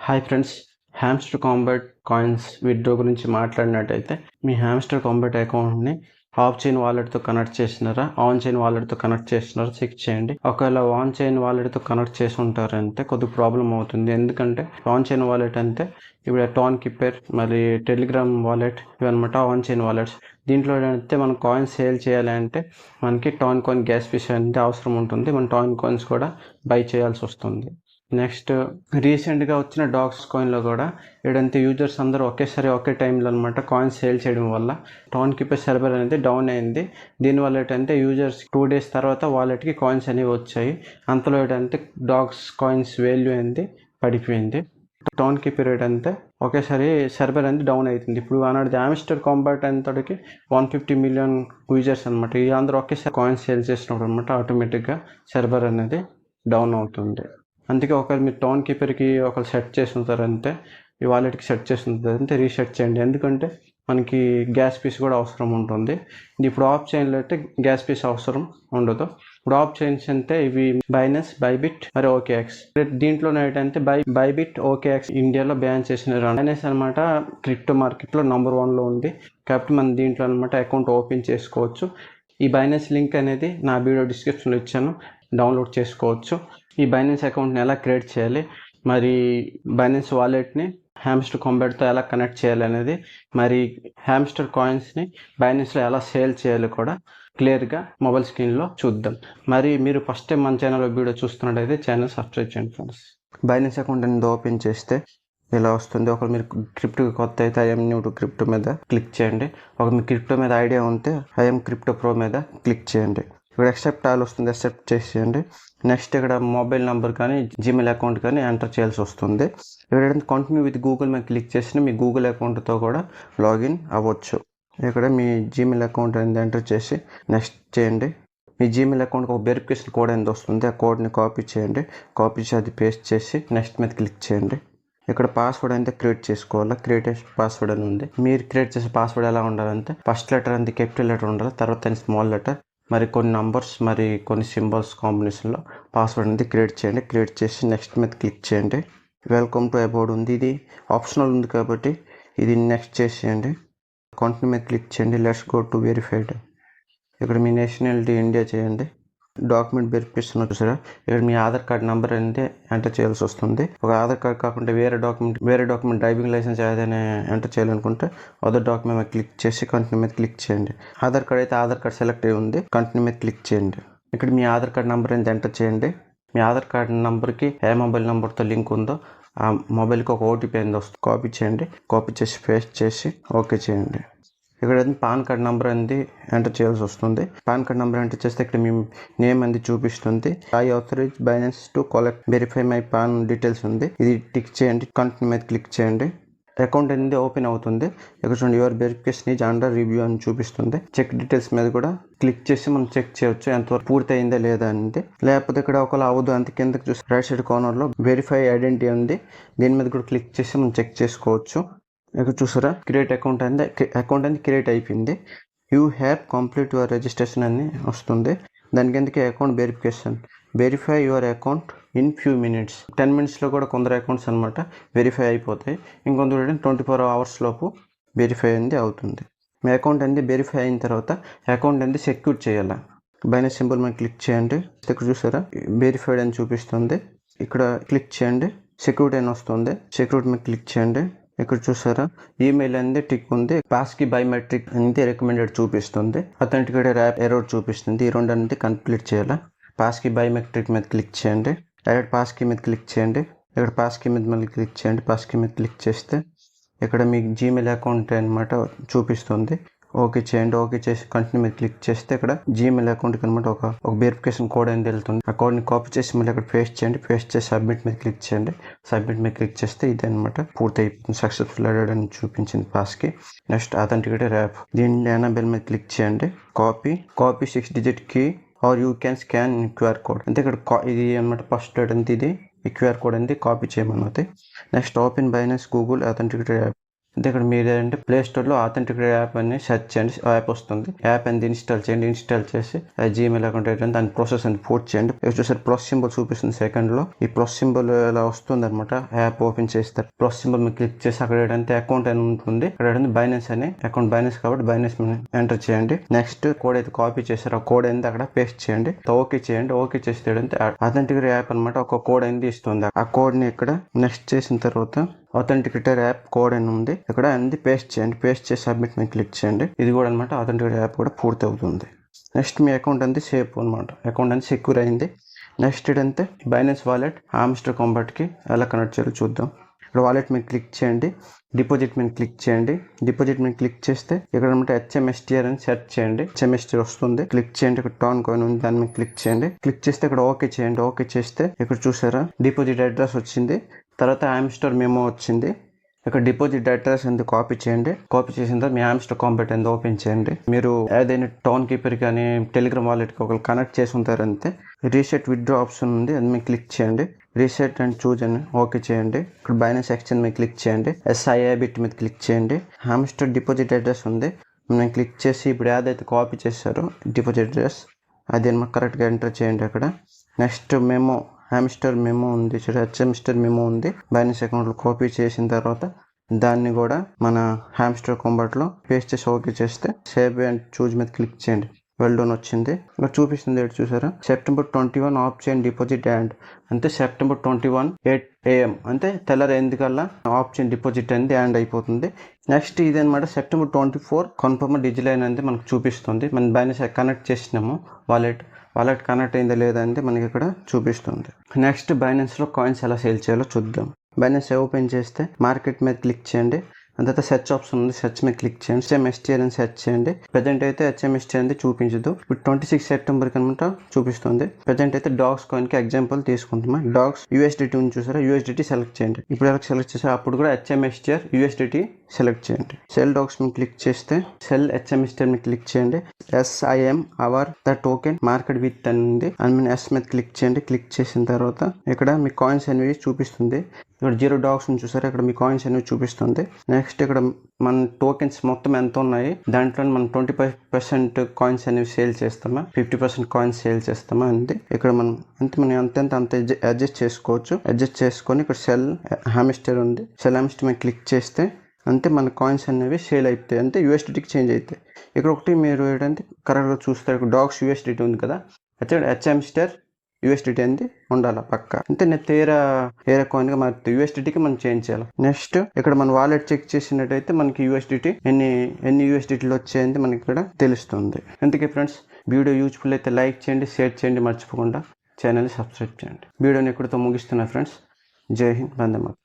Hi friends, Hamster Kombat coins withdraw గురించి మాట్లాడినట్టయితే మీ హ్యామ్స్టర్ కాంబాట్ అకౌంట్ని ఆఫ్ చైన్ వాలెట్తో కనెక్ట్ చేసినారా, ఆన్ చైన్ వాలెట్తో కనెక్ట్ చేసినారా చెక్ చేయండి. ఒకవేళ ఆన్ చైన్ వాలెట్తో కనెక్ట్ చేసి ఉంటారంటే కొద్దిగా ప్రాబ్లం అవుతుంది. ఎందుకంటే ఆన్ చైన్ వాలెట్ అంటే ఇప్పుడు టాన్ కిప్పర్ మరి టెలిగ్రామ్ వాలెట్ ఇవన్నమాట ఆన్ చైన్ వాలెట్స్. దీంట్లో అయితే మనం కాయిన్స్ సేల్ చేయాలి అంటే మనకి టాన్ కాయిన్ గ్యాస్ ఫీస్ అనేది అవసరం ఉంటుంది. మన టాన్ కాయిన్స్ కూడా బై చేయాల్సి వస్తుంది. నెక్స్ట్ రీసెంట్గా వచ్చిన డాగ్స్ కాయిన్లో కూడా ఏడంతే యూజర్స్ అందరూ ఒకే టైంలో అనమాట కాయిన్స్ సేల్ చేయడం వల్ల టాన్ కీపర్ సర్వర్ అనేది డౌన్ అయింది. దీనివల్ల ఏంటంటే యూజర్స్ 2 days తర్వాత వాలెట్కి కాయిన్స్ అనేవి వచ్చాయి. అంతలో ఏంటంటే డాగ్స్ కాయిన్స్ వాల్యూ అనేది పడిపోయింది. టాన్ కీపర్ ఏంటంటే ఒకేసారి సర్వర్ అనేది డౌన్ అవుతుంది. ఇప్పుడు ఆనాడు హ్యామ్స్టర్ కాంబాట్ అంతటికి 150 million యూజర్స్ అనమాట. ఈ అందరూ ఒకేసారి కాయిన్స్ సేల్ చేసినప్పుడు అనమాట ఆటోమేటిక్గా సర్వర్ అనేది డౌన్ అవుతుంది. అందుకే ఒకవేళ మీరు టాన్ కీపర్కి ఒకరు సెట్ చేసి ఉంటారంటే ఈ వాలెట్కి సెట్ చేసి ఉంటారంటే రీసెట్ చేయండి. ఎందుకంటే మనకి గ్యాస్ పీస్ కూడా అవసరం ఉంటుంది. ఇప్పుడు ఆఫ్ చైన్లో అయితే గ్యాస్ పీస్ అవసరం ఉండదు. ఇప్పుడు ఆఫ్ చైన్స్ అంటే ఇవి బైనాన్స్, బైబిట్ మరి ఓకేఎక్స్. దీంట్లో ఏంటంటే బైబిట్, ఓకేఎక్స్ ఇండియాలో బ్యాన్ చేసిన బైనాన్స్ అనమాట క్రిప్టో మార్కెట్లో నెంబర్ 1లో ఉంది. కాబట్టి మనం దీంట్లో అనమాట అకౌంట్ ఓపెన్ చేసుకోవచ్చు. ఈ బైనాన్స్ లింక్ అనేది నా వీడియో డిస్క్రిప్షన్లో ఇచ్చాను, డౌన్లోడ్ చేసుకోవచ్చు. ఈ బైనాన్స్ అకౌంట్ని ఎలా క్రియేట్ చేయాలి, మరి బైనాన్స్ వాలెట్ని హ్యామ్స్టర్ కాంబాట్తో ఎలా కనెక్ట్ చేయాలి అనేది, మరి హ్యామ్స్టర్ కాయిన్స్ని బైనాన్స్లో ఎలా సేల్ చేయాలి కూడా క్లియర్గా మొబైల్ స్క్రీన్లో చూద్దాం. మరి మీరు ఫస్ట్ టైం మన ఛానల్లో వీడియో చూస్తున్నట్టయితే ఛానల్ సబ్స్క్రైబ్ చేయండి ఫ్రెండ్స్. బైనాన్స్ అకౌంట్ అనేది ఓపెన్ చేస్తే ఇలా వస్తుంది. ఒకవేళ మీరు క్రిప్టో కొత్త అయితే ఐఎమ్ న్యూ టు క్రిప్టో మీద క్లిక్ చేయండి. ఒక మీ క్రిప్టో మీద ఐడియా ఉంటే ఐఎమ్ క్రిప్టో ప్రో మీద క్లిక్ చేయండి. ఇక్కడ యాక్సెప్ట్ ఆల్ వస్తుంది, యాక్సెప్ట్ చేసేయండి. నెక్స్ట్ ఇక్కడ మొబైల్ నెంబర్ కానీ జీమెయిల్ అకౌంట్ కానీ ఎంటర్ చేయాల్సి వస్తుంది. ఇక్కడ కంటిన్యూ విత్ గూగుల్ మీద క్లిక్ చేసిన మీ గూగుల్ అకౌంట్తో కూడా లాగిన్ అవ్వచ్చు. ఇక్కడ మీ జీమెయిల్ అకౌంట్ అనేది ఎంటర్ చేసి నెక్స్ట్ చేయండి. మీ జీమెయిల్ అకౌంట్కి ఒక వెరిఫికేషన్ కోడ్ అనేది వస్తుంది. ఆ కోడ్ని కాపీ చేయండి. కాపీ చేసి అది పేస్ట్ చేసి నెక్స్ట్ మీద క్లిక్ చేయండి. ఇక్కడ పాస్వర్డ్ అయితే క్రియేట్ చేసుకోవాలి. క్రియేట్ పాస్వర్డ్ అని ఉంది. మీరు క్రియేట్ చేసే పాస్వర్డ్ ఎలా ఉండాలంటే ఫస్ట్ లెటర్ అనేది క్యాపిటల్ లెటర్ ఉండాలి, తర్వాత స్మాల్ లెటర్, మరి కొన్ని నంబర్స్, మరి కొన్ని సింబల్స్ కాంబినేషన్లో పాస్వర్డ్ అనేది క్రియేట్ చేయండి. క్రియేట్ చేసి నెక్స్ట్ మీద క్లిక్ చేయండి. వెల్కమ్ టు అబౌట్ ఉంది, ఇది ఆప్షనల్ ఉంది కాబట్టి ఇది నెక్స్ట్ చేసేయండి. కంటిన్యూ మీద క్లిక్ చేయండి. Let's go to verified. ఇక్కడ మీ నేషనాలిటీ ఇండియా చేయండి. డాక్యుమెంట్ వెరిఫికేషన్ వచ్చారా, ఇక్కడ మీ ఆధార్ కార్డ్ నెంబర్ అనేది ఎంటర్ చేయాల్సి వస్తుంది. ఒక ఆధార్ కార్డ్ కాకుండా వేరే డాక్యుమెంట్ డ్రైవింగ్ లైసెన్స్ ఏదైనా ఎంటర్ చేయాలనుకుంటే అదర్ డాక్యుమెంట్ మీద క్లిక్ చేసి కంటిన్యూ మీద క్లిక్ చేయండి. ఆధార్ కార్డ్ అయితే ఆధార్ కార్డ్ సెలెక్ట్ అయి ఉంది, కంటిన్యూ మీద క్లిక్ చేయండి. ఇక్కడ మీ ఆధార్ కార్డ్ నెంబర్ అనేది ఎంటర్ చేయండి. మీ ఆధార్ కార్డ్ నెంబర్కి ఏ మొబైల్ నెంబర్తో లింక్ ఉందో ఆ మొబైల్కి ఒక ఓటీపీ అనేది వస్తుంది, కాపీ చేయండి. కాపీ చేసి పేస్ట్ చేసి ఓకే చేయండి. ఇక్కడ పాన్ కార్డ్ నెంబర్ అనేది ఎంటర్ చేయాల్సి వస్తుంది. పాన్ కార్డ్ నెంబర్ ఎంటర్ చేస్తే ఇక్కడ మీ నేమ్ అనేది చూపిస్తుంది. I authorize Binance to collect verify my PAN details ఉంది, ఇది టిక్ చేయండి. కంటిన్యూ మీద క్లిక్ చేయండి. అకౌంట్ అనేది ఓపెన్ అవుతుంది. ఇక్కడ చూడండి your verification is under review అని చూపిస్తుంది. చెక్ డీటెయిల్స్ మీద కూడా క్లిక్ చేసి మనం చెక్ చేయొచ్చు ఎంతవరకు పూర్తి అయిందా లేదా అనేది. లేకపోతే ఇక్కడ ఒకవేళ అవ్వదు అంత కిందకి చూసి రైట్ సైడ్ కార్నర్లో వెరిఫై ఐడెంటిటీ ఉంది, దీని మీద కూడా క్లిక్ చేసి మనం చెక్ చేసుకోవచ్చు. ఇక్కడ చూసారా క్రియేట్ అకౌంట్ అనేది క్రియేట్ అయిపోయింది. You have complete your registration అని వస్తుంది. దానికి ఎందుకే account verification, verify your account in few minutes. 10 minutesలో కూడా కొందరు అకౌంట్స్ అనమాట వెరిఫై అయిపోతాయి. ఇంకొందరు 24 hours లోపు వెరిఫై అనేది అవుతుంది. మీ అకౌంట్ అనేది వెరిఫై అయిన తర్వాత అకౌంట్ అనేది సెక్యూర్ చేయాలి. బైనాన్స్ సింబల్ మీద క్లిక్ చేయండి. ఇక్కడ చూసారా వెరిఫైడ్ అని చూపిస్తుంది. ఇక్కడ క్లిక్ చేయండి, సెక్యూరిటీ అని వస్తుంది. సెక్యూరిటీ మీద క్లిక్ చేయండి. ఇక్కడ చూసారా ఈమెయిల్ అనేది టిక్ ఉంది. పాస్కీ బయోమెట్రిక్ అనేది రికమెండెడ్ చూపిస్తుంది. అథెంటికేటెడ్ యాప్ ఎర్రర్ చూపిస్తుంది. ఈ రెండు అనేది కంప్లీట్ చేయాలి. పాస్కీ బయోమెట్రిక్ మీద క్లిక్ చేయండి. డైరెక్ట్ పాస్కీ మీద క్లిక్ చేయండి. ఇక్కడ పాస్కీ మీద మళ్ళీ క్లిక్ చేయండి. పాస్కీ మీద క్లిక్ చేస్తే ఇక్కడ మీకు జీమెయిల్ అకౌంట్ అనమాట చూపిస్తుంది. ఓకే చేయండి. ఓకే చేసి కంటిన్యూ మీద క్లిక్ చేస్తే ఇక్కడ జీమెయిల్ అకౌంట్కి అనమాట ఒక వెరిఫికేషన్ కోడ్ అనేది వెళ్తుంది. ఆ కోడ్ని కాపీ చేసి మళ్ళీ అక్కడ పేస్ట్ చేయండి. పేస్ట్ చేసి సబ్మిట్ మీద క్లిక్ చేయండి. సబ్మిట్ మీద క్లిక్ చేస్తే ఇది అనమాట పూర్తి అయిపోతుంది. సక్సెస్ఫుల్ అడెడ్ అని చూపించింది పాస్కి. నెక్స్ట్ అథెంటికేటెడ్ యాప్, దీన్ని ఎనాబెల్ మీద క్లిక్ చేయండి. Copy 6 digit key or you can scan QR code. అంటే ఇక్కడ ఇది అనమాట ఫస్ట్ అంటే ఇది ఈ QR కోడ్ అనేది కాపీ చేయమన్నది. Next open Binance Google authenticated app. అంటే ఇక్కడ మీరు ఏంటంటే ప్లే స్టోర్లో ఆథెంటికేట్ యాప్ అని సెర్చ్ చేయండి, యాప్ వస్తుంది. యాప్ అనేది ఇన్స్టాల్ చేయండి. ఇన్స్టాల్ చేసి జీమెయిల్ అకౌంట్ ఏంటంటే దాని ప్రాసెస్ అని పూర్తి చేయండి. చూసారు ప్లస్ సింబల్ చూపిస్తుంది సెకండ్లో. ఈ ప్లస్ సింబల్ ఇలా వస్తుంది అనమాట. యాప్ ఓపెన్ చేస్తారు. ప్లస్ సింబల్ మీరు క్లిక్ చేసి అక్కడ ఏంటంటే అకౌంట్ అని ఉంటుంది. ఇక్కడ ఏంటంటే బైనాన్స్ అని అకౌంట్, బైనాన్స్ కాబట్టి బైనాన్స్ ఎంటర్ చేయండి. నెక్స్ట్ కోడ్ అయితే కాపీ చేశారు, ఆ కోడ్ అనేది అక్కడ పేస్ట్ చేయండి. ఓకే చేయండి. ఓకే చేస్తే ఏంటంటే ఆథెంటికేట్ యాప్ అనమాట ఒక కోడ్ అనేది ఇస్తుంది. ఆ కోడ్ ని ఇక్కడ నెక్స్ట్ చేసిన తర్వాత ఆథెంటికేటర్ యాప్ కోడ్ అని ఉంది, ఇక్కడ అనేది పేస్ట్ చేయండి. పేస్ట్ చేసి సబ్మిట్ మీద క్లిక్ చేయండి. ఇది కూడా అనమాట ఆథెంటికేటర్ యాప్ కూడా పూర్తి అవుతుంది. నెక్స్ట్ మీ అకౌంట్ అంతే సేఫ్ అనమాట. అకౌంట్ అనేది సెక్యూర్ అయింది. నెక్స్ట్ ఏంటంటే బైనాన్స్ వాలెట్ హామ్స్టర్ కాంబాట్కి ఎలా కనెక్ట్ చేయాలో చూద్దాం. ఇక్కడ వాలెట్ మీద క్లిక్ చేయండి. డిపాజిట్ మీద క్లిక్ చేయండి. డిపాజిట్ మీద క్లిక్ చేస్తే ఇక్కడ అనమాట హెచ్ఎంఎస్టీఆర్ అని సెర్చ్ చేయండి. హెచ్ఎంఎస్టీఆర్ వస్తుంది. క్లిక్ చేయండి. ఇక్కడ టాన్ కాయిన్ ఉంది, దాని మీద క్లిక్ చేయండి. క్లిక్ చేస్తే ఇక్కడ ఓకే చేయండి. ఓకే చేస్తే ఇక్కడ చూసారా డిపాజిట్ అడ్రస్ వచ్చింది. తర్వాత హామ్స్టర్ మెమో వచ్చింది. ఇక్కడ డిపాజిట్ అడ్రస్ ఎందుకు కాపీ చేయండి. కాపీ చేసిన తర్వాత మీ హామ్స్టర్ కాంబాట్ ఎందుకు ఓపెన్ చేయండి. మీరు ఏదైనా టౌన్ కీపర్ కానీ టెలిగ్రామ్ వాలెట్కి ఒకరు కనెక్ట్ చేసి ఉంటారంటే రీసెట్ విత్డ్రా ఆప్షన్ ఉంది, అది మీరు క్లిక్ చేయండి. రీసెట్ అండ్ చూజ్ అని ఓకే చేయండి. ఇక్కడ బైనాన్స్ ఎక్స్చేంజ్ మీద క్లిక్ చేయండి. SIIBIT మీద క్లిక్ చేయండి. హామ్స్టర్ డిపాజిట్ అడ్రస్ ఉంది, మనం క్లిక్ చేసి ఇప్పుడు ఏదైతే కాపీ చేశారో డిపాజిట్ అడ్రస్ అది మాకు కరెక్ట్గా ఎంటర్ చేయండి. అక్కడ నెక్స్ట్ మెమో హామ్స్టర్ మెమో ఉంది, హెచ్ఎంస్టర్ మెమో ఉంది. బైనాన్స్ అకౌంట్లో కాపీ చేసిన తర్వాత దాన్ని కూడా మన హామ్స్టర్ కాంబాట్లో పేస్ట్ చేసి ఓకే చేస్తే సేవ్ అండ్ చూజ్ మీద క్లిక్ చేయండి. వెల్ డన్ వచ్చింది. ఇక్కడ చూపిస్తుంది ఏంటి చూసారా, September 21 ఆఫ్ చేయండి డిపాజిట్ అండ్ అంటే September 21 8 AM అంటే తెల్లారి ఎందుకల్లా ఆఫ్ చేయండి డిపాజిట్ అనేది అండ్ అయిపోతుంది. నెక్స్ట్ ఇది అనమాట September 24 కన్ఫర్మ్ డిజిలైన్ అనేది మనకు చూపిస్తుంది. మనం బైనాన్స్ కనెక్ట్ చేసినాము, వాలెట్ కనెక్ట్ అయిందా లేదా అంటే మనకి ఇక్కడ చూపిస్తుంది. నెక్స్ట్ బైనాన్స్లో కాయిన్స్ ఎలా సేల్ చేయాలో చూద్దాం. బైనాన్స్ ఓపెన్ చేస్తే మార్కెట్ మీద క్లిక్ చేయండి. తర్వాత సెర్చ్ ఆప్షన్ ఉంది, సెర్చ్ మీద క్లిక్ చేయండి. HMSTR అని సెర్చ్ చేయండి. ప్రజెంట్ అయితే HMSTR అనేది చూపించదు. ఇప్పుడు 26 September కనుక చూపిస్తుంది. ప్రజెంట్ అయితే డాగ్స్ కాయిన్ కి ఎగ్జాంపుల్ తీసుకుంటామా. డాగ్స్ USDT ఉంది చూసారా, USDT సెలెక్ట్ చేయండి. ఇప్పుడు ఎలా సెలెక్ట్ చేసారు అప్పుడు కూడా HMSTR USDT సెలెక్ట్ చేయండి. సెల్ డాగ్స్ మీద క్లిక్ చేస్తే సెల్ HMSTR మీద క్లిక్ చేయండి. SIM our the token market with అని ఉంది, అని S మీద క్లిక్ చేయండి. క్లిక్ చేసిన తర్వాత ఇక్కడ మీ కాయిన్స్ అనేవి చూపిస్తుంది. ఇక్కడ 0 డాగ్స్ ఉంది చూసారా, ఇక్కడ మీ కాయిన్స్ అనేవి చూపిస్తుంది. నెక్స్ట్ ఇక్కడ మన టోకెన్స్ మొత్తం ఎంత ఉన్నాయి, దాంట్లో మనం 25% కాయిన్స్ అనేవి సేల్ చేస్తామా, 50% కాయిన్స్ సేల్ చేస్తామా అంతే. ఇక్కడ మనం అంత అడ్జస్ట్ చేసుకోవచ్చు. అడ్జస్ట్ చేసుకొని ఇక్కడ సెల్ హామ్స్టర్ ఉంది, సెల్ హామ్స్టర్ మీద క్లిక్ చేస్తే అంతే మన కాయిన్స్ అనేవి సేల్ అవుతాయి, అంటే USDTకి చేంజ్ అవుతాయి. ఇక్కడ ఒకటి మీరు ఏంటంటే కరెక్ట్గా చూస్తారు, ఇక్కడ డాగ్స్ USDT ఉంది కదా, అయితే HMSTR USDT అనేది ఉండాలి పక్క, అంటే నేను ఏరే కాయిన్గా మన USDTకి మనం చేంజ్ చేయాలి. నెక్స్ట్ ఇక్కడ మన వాలెట్ చెక్ చేసినట్టయితే మనకి USDT ఎన్ని USDTలు వచ్చాయంటే మనకి ఇక్కడ తెలుస్తుంది. అందుకే ఫ్రెండ్స్ వీడియో యూజ్ఫుల్ అయితే లైక్ చేయండి, షేర్ చేయండి, మర్చిపోకుండా ఛానల్ని సబ్స్క్రైబ్ చేయండి. వీడియోని ఎక్కడితో ముగిస్తున్నా ఫ్రెండ్స్. జై హింద్, వందే మాతరం.